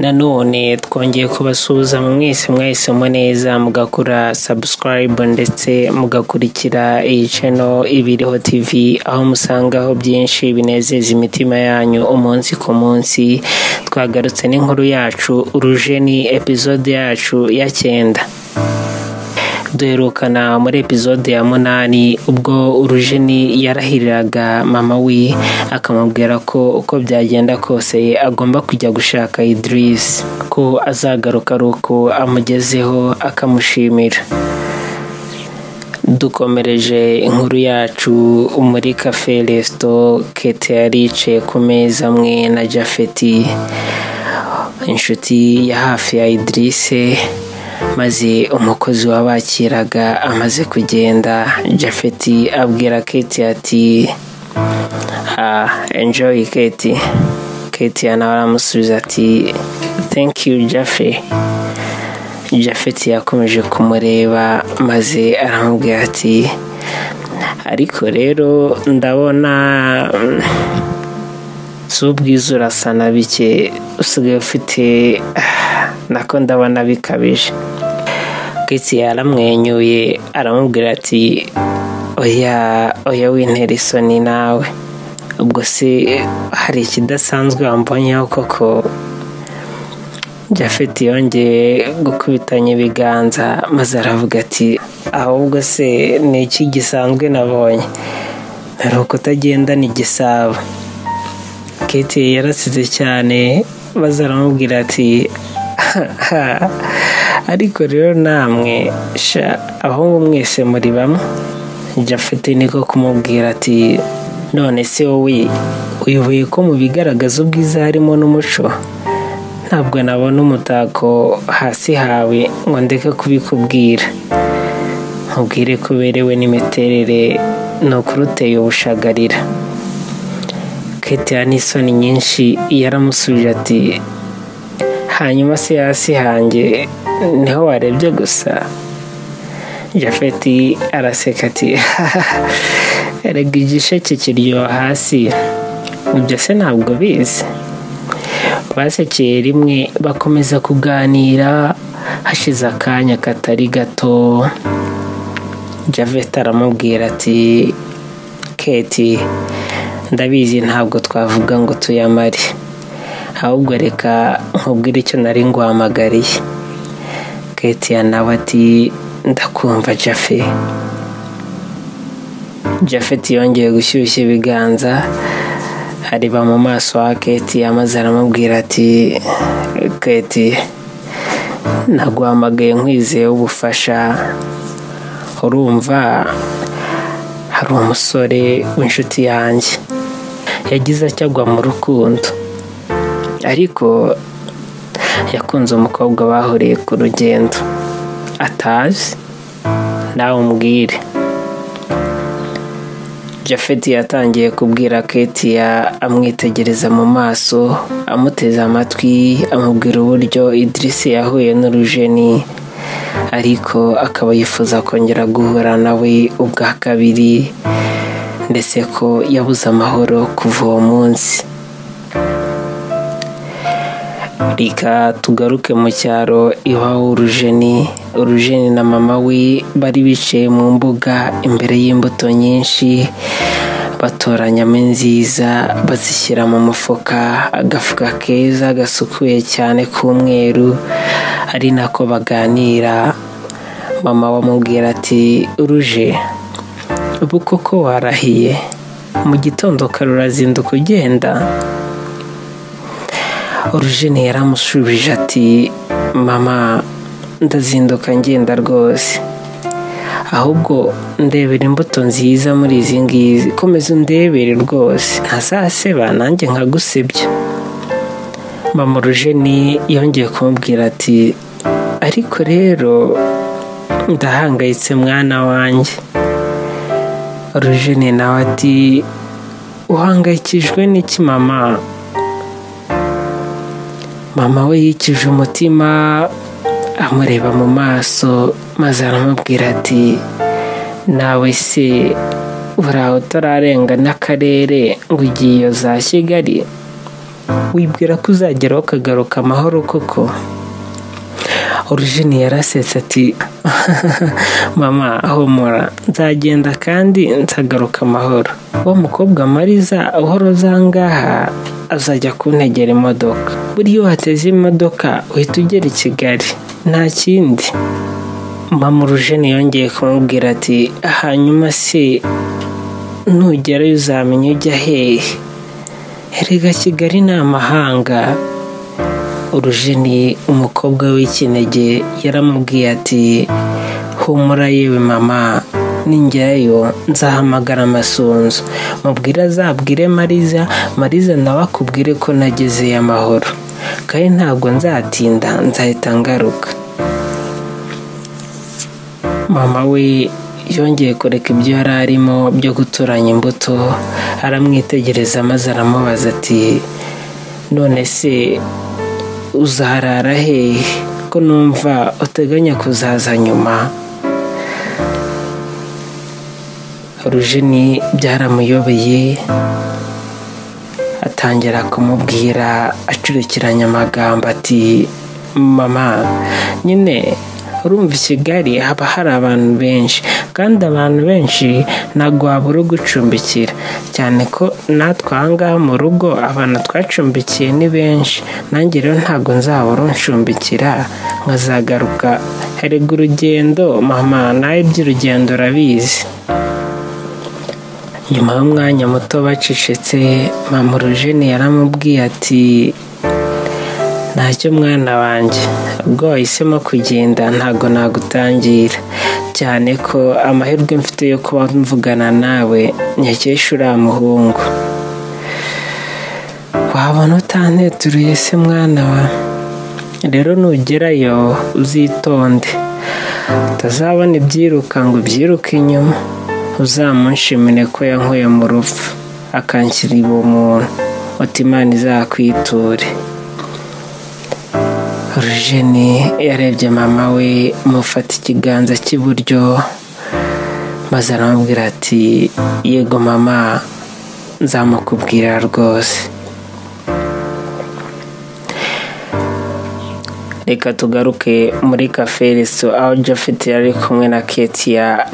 nanone twongeye kubasuhuza mwese mwahisemo neza mugakora subscribe ndetse mugakurikira iyi channel Ibiriho TV, aho musangaho byinshi binezeza imitima yanyu umunsi ku munsi. Twagarutse n'inkuru yacu Urujeni episode yacu ya 9. Duherukana muri episode ya 8 ubwo Urujeni yarahiriraga mama we akamubwira ko uko byagenda kose agomba kujya gushaka Idris, ko azagaruka ruko amugezeho akamushimira. Dukomereje inkuru yacu muri cafe resto. Katia yaricaye ku meza amwe na Jafeti, inshuti ya hafi ya Idris, maze umukozi wabakiraga amaze kugenda, Jafeti abwira Katia ati enjoy Katie. Katia nawe aramusubiza ati thank you Jaffe. Jafeti yakomeje kumureba maze aramubwira ati ariko rero ndabona subwiza urasa na bike usigaye ufite, nako ndabona bikabije. Katia yaramwenyuye aramubwira ati oya wintera isoni nawe, ubwo se hari ikidasanzwe wambonyeho koko? Jafeti yongeye gukubitanya ibiganza maze aravuga ati ahubwo se ni iki gisanzwe nabonye? Ntaruko utagendana igisabo. Katia yarasize cyane maze aramubwira ati ariko rero namwe abahungu mwese muri bamwe. Jafeti niko kumubwira ati none se wowe uyoboye ko mu bigaragaza ubwiza harimo n'umuco? Ntabwo nabona umutako hasi hawe ngo ndeke kubikubwira. Nkubwire ko uberewe n'imiterere ni ukuri uteye ubushagarira. Katia n'isoni nyinshi yaramusubije ati hanyuma se hasi hanjye niho warebye gusa? Jafeti araseka ati erega igisheke kiryoha hasi, ibyo se ntabwo bizi? Basekeye rimwe bakomeza kuganira. Hashize akanya katari gato, Jafeti aramubwira ati Katie, ndabizi ntabwo twavuga ngo tuyamare, ahubwo reka nkubwire icyo nari nguhamagariye. Katia nawe ati ndakumva Jaffe. Jafeti yongeye gushyushya ibiganza areba mu maso ha Katia maze aramubwira ati Katie, naguhamagaye nkwizeye ubufasha. Urumva hari umusore w'inshuti yanjye yagize acyagwa mu rukundo, ariko yakunze umukobwa bahuriye ku rugendo atazi, nawe umbwire. Jafeti yatangiye kubwira Katia amwitegereza mu maso, amuteze amatwi, amubwira uburyo Idris yahuye n'Urujeni, ariko akaba yifuza kongera guhura nawe ubwa kabiri, ndetse ko yabuze amahoro kuva uwo munsi. Reka tugaruke mu cyaro iwawe Urujeni na mama we bari bicaye mu mbuga imbere y'imbuto nyinshi, batoranyamo nziza bazishyira mu mufuka, agafuka keza gasukuye cyane k'umweru, ari nako baganira. Mama wamubwira ati Uruje, ubu koko warahiye? Mu gitondo karurazinduka ugenda? Urujeni yaramushubije ati mama, ndazinduka ngenda rwose, ahubwo ndebera imbuto nziza muri izi ngizi, komeza undebere rwose, ntazaseba nanjye nkagusebya. Mama Urujeni yongeye kumubwira ati ariko rero ndahangayitse mwana wanjye. Urujeni nawe ati uhangayikijwe n'iki mama? Mama we yikije umutima amureba mu maso maze aramubwira ati nawe se uraho utararenga n'akarere ngo ugiye za Kigali? wibwira ko uzageraho ukagaruka amahoro koko? Urujeni yarasetse ati mama humura, nzagenda kandi nzagaruka amahoro. Wa mukobwa Mariza uhora uzangaha azajya kuntegera imodoka. Buriya wateze imodoka uhita ugera i Kigali, nta kindi. Mama Urujeni yongeye kumubwira ati hanyuma se nugerayo uzamenya ujya hehe? Erega Kigali ni amahanga. Urujeni umukobwa w'ikinege yaramubwiye ati humura yewe mama, ningerayo nzahamagara Masunzu mubwira azabwire Mariza nawe akubwire ko nagezeye amahoro, kandi ntabwo nzatinda, nzahita ngaruka. Mama we yongeye kureka ibyo yari arimo byo guturanya imbuto, aramwitegereza maze aramubaza ati none se uzaharara hehe ko numva uteganya kuzaza nyuma? Urujeni byaramuyobeye, atangira kumubwira acurikiranya amagambo ati mama, nyine urumva i Kigali haba hari abantu benshi, kandi abantu benshi ntabwo wabura gucumbikira, cyane ko natwe ahangaha mu rugo abantu twacumbikiye ni benshi. Nanjye rero ntabwo nzabura uncumbikira nkazagaruka. Erega urugendo mama, nawe iby'urugendo urabizi. Nyuma y'umwanya muto bacecetse, mama Urujeni yaramubwiye ati ntacyo mwana wanjye, ubwo wahisemo kugenda ntabwo nagutangira, cyane ko amahirwe mfite yo kuba mvugana nawe nyakesha uriya muhungu. Wabona utanteturuye se mwana wa? Rero nugerayo uzitonde, utazabona ibyiruka ngo ubyiruke inyuma. Uzamunshimire ko yankuye mu rupfu akanshyira ubumuntu, uti Imana izakwiture. Urujeni yarebye mama we, mufata ikiganza cy'iburyo maze aramubwira ati yego mama, nzamukubwira rwose. Reka tugaruke muri cafe resto aho Japhet yari kumwe na Katia.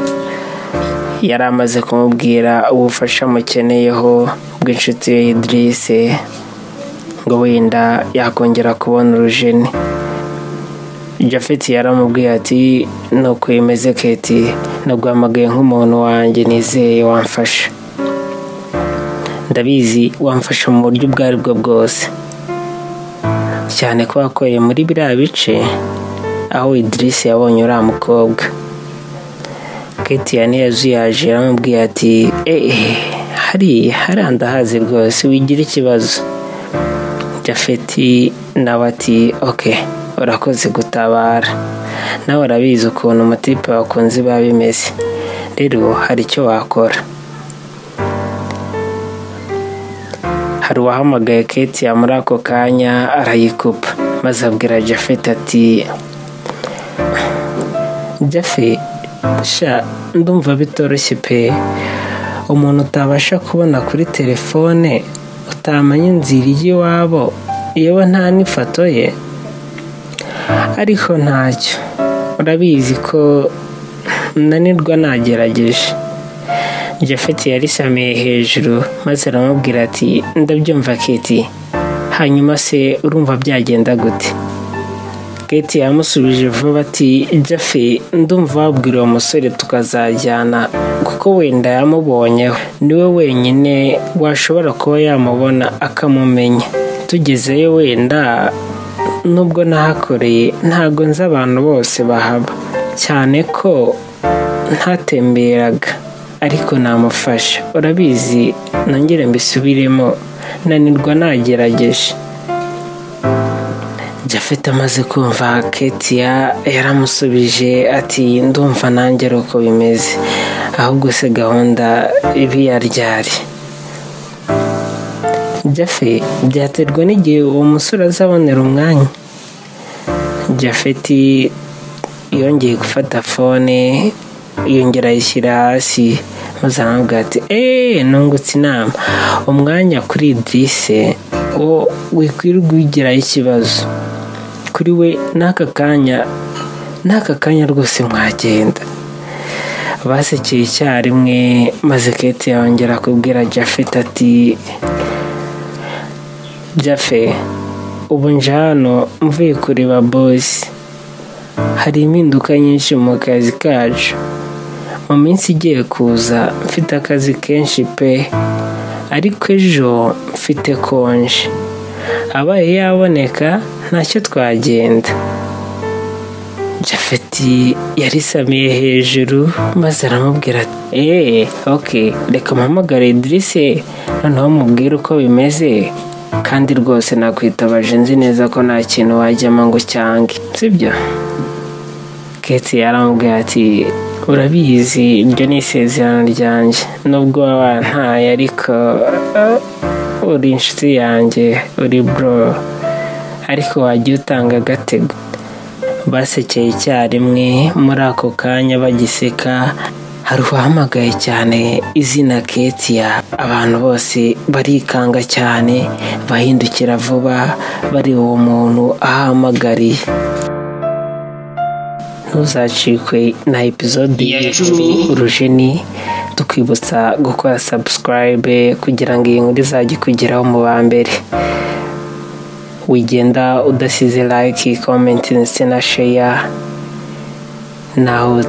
Yari amaze kumubwira ubufasha mukeneyeho bw'inshuti ye Idris ngo wenda yakongera kubona Urujeni. Japhet yaramubwiye ati nuko yemeze Katie, naguhamagaye nk'umuntu wanjye nizeye wamfasha. Ndabizi wamfasha mu buryo ubwo ari bwo bwose, cyane ko wakoreye muri biriya bice aho Idris yabonye uriya mukobwa. Katia yaje aramubwiye ati hariya ndahazi rwose, wigira ikibazo. Japhet nawe ati okay, urakoze gutabara, nawe urabizi ukuntu umutipe wakunze biba bimeze, rero hari icyo wakora. Hari uwahamagaye Katia muri ako kanya arayikupa, maze abwira Japhet ati Japhet, ndumva bitoroshye pe, umuntu utabasha kubona kuri telefone, utamenya inzira y'iwabo, yewe nta n'ifoto ye. Ariko ntacyo, urabizi ko nanirwa nagerageje. Japhet yarisamiye hejuru maze aramubwira ati ndabyumva Katie, hanyuma se urumva byagenda gute? Katie yamusubije vuba ati Japhet, ndumva wabwira uwo musore tukazajyana, kuko wenda yamubonyeho, niwe wenyine washobora kuba yamubona akamumenya. Tugezeyo wenda, nubwo nahakoreye ntago nzi abantu bose bahaba, cyane ko ntatemberaga, ariko namufasha. Urabizi nongere mbisubiremo, nanirwa nagerageje. Japhet amaze kumva Katia yaramusubije ati ndumva nanjye uko bimeze, ahubwo se gahunda ibi yaryari? Japhet byaterwa n'igihe uwo musore azabonera umwanya. Japhet yongeye gufata fone, yongera ayishyira hasi, maze aramubwira ati nungutse inama, umwanya kuri Idris wikwirirwa ugiraho ikibazo kuri we n'aka kanya rwose mwagenda. Basekeye icyarimwe maze Katia yongera kubwira Japhet ati Japhet, ubu nje hano mvuye kureba boss, hari impinduka nyinshi mu kazi kacu. Mu minsi igiye kuza mfite akazi kenshi pe, ariko ejo mfite konje, abaye yaboneka ntacyo twagenda. Japhet yarisamiye hejuru maze aramubwira ati okay, reka mpamagare Idris noneho mubwire uko bimeze, kandi rwose nakwitabaje nzi neza ko nta kintu wajyamo ngo cyange, sibyo? Katia yaramubwira ati urabizi ibyo ni isezerano ryanjye, nubwo wantaye ariko uri inshuti yanjye, uri bro, ariko wajya utanga agatego. Basekeye icyarimwe. Muri ako kanya bagiseka hari uwahamagaye cyane izina Katia. Abantu bose barikanga cyane, bahindukira vuba bari uwo muntu ahamagariye. Ntuzacikwe na episode ya 10 Urujeni, tukwibutsa gukora subscribe kugira ngo iyi nkuru izajye kugeraho mu ba mbere. Wigenda udasize like, comment ndetse na share. Naho